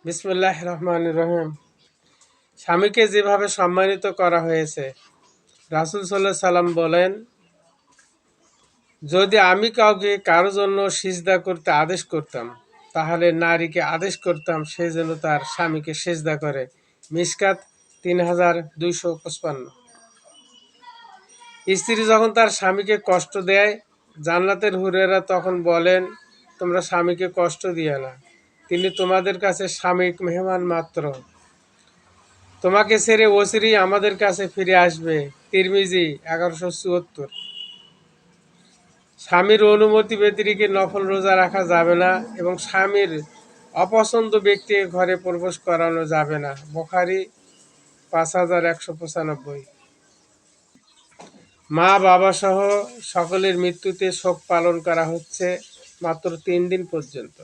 বিসমিল্লাহির রহমানির রহিম। স্বামীকে যেভাবে সম্মানিত করা হয়েছে, রাসূল সাল্লাল্লাহু আলাইহি সাল্লাম বলেন, যদি আমি কাউকে কারো জন্য সিজদা করতে আদেশ করতাম, তাহলে নারীকে আদেশ করতাম সে যেন তার স্বামীকে সিজদা করে। মিশকাত 3255। স্ত্রী যখন তার স্বামীকে কষ্ট দেয়, জান্নাতের হুরেরা তখন বলেন, তোমরা স্বামীকে কষ্ট দিও না, তিনি তোমাদের কাছে সাময়িক মেহমান মাত্র। তোমাকে ছেড়ে অচিরেই আমাদের কাছে ফিরে আসবে। তিরমিজি 1174। স্বামীর অনুমতি ব্যতিরেকে নফল রোজা রাখা যাবে না এবং স্বামীর অপছন্দ ব্যক্তিকে ঘরে প্রবেশ করানো যাবে না। বুখারী 5195। মা বাবা সহ সকলের মৃত্যুতে শোক পালন করা হচ্ছে মাত্র 3 দিন পর্যন্ত,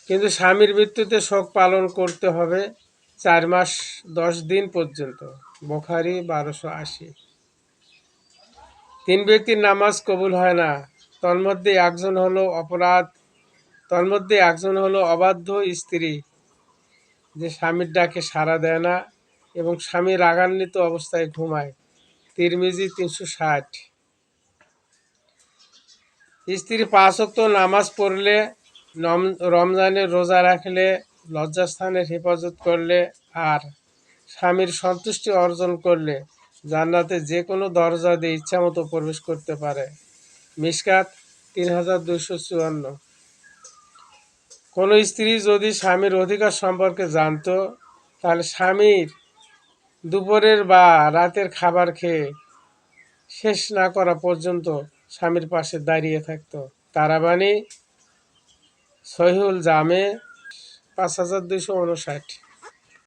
কিন্তু স্বামীর মৃত্যুতে শোক পালন করতে হবে 4 মাস 10 দিন পর্যন্ত। বুখারী 1280। 3 ব্যক্তির নামাজ কবুল হয় না, তন্মধ্যে একজন হলো অবাধ্য স্ত্রী, যে স্বামীর ডাকে সাড়া দেয় না এবং স্বামী রাগান্বিত অবস্থায় ঘুমায়। তিরমিজি 360। স্ত্রী 5 ওয়াক্ত নামাজ পড়লে, রমজানে রোজা রাখলে, লজ্জাস্থানের হেফাজত করলে আর স্বামীর সন্তুষ্টি অর্জন করলে জান্নাতে যে কোনো দরজা দিয়ে ইচ্ছামতো প্রবেশ করতে পারে। মিশকাত 3254। কোনো স্ত্রী যদি স্বামীর অধিকার সম্পর্কে জানত, তাহলে স্বামীর দুপুরের বা রাতের খাবার খেয়ে শেষ না করা পর্যন্ত স্বামীর পাশে দাঁড়িয়ে থাকত। তারাবানী সহিহুল জামে 5259।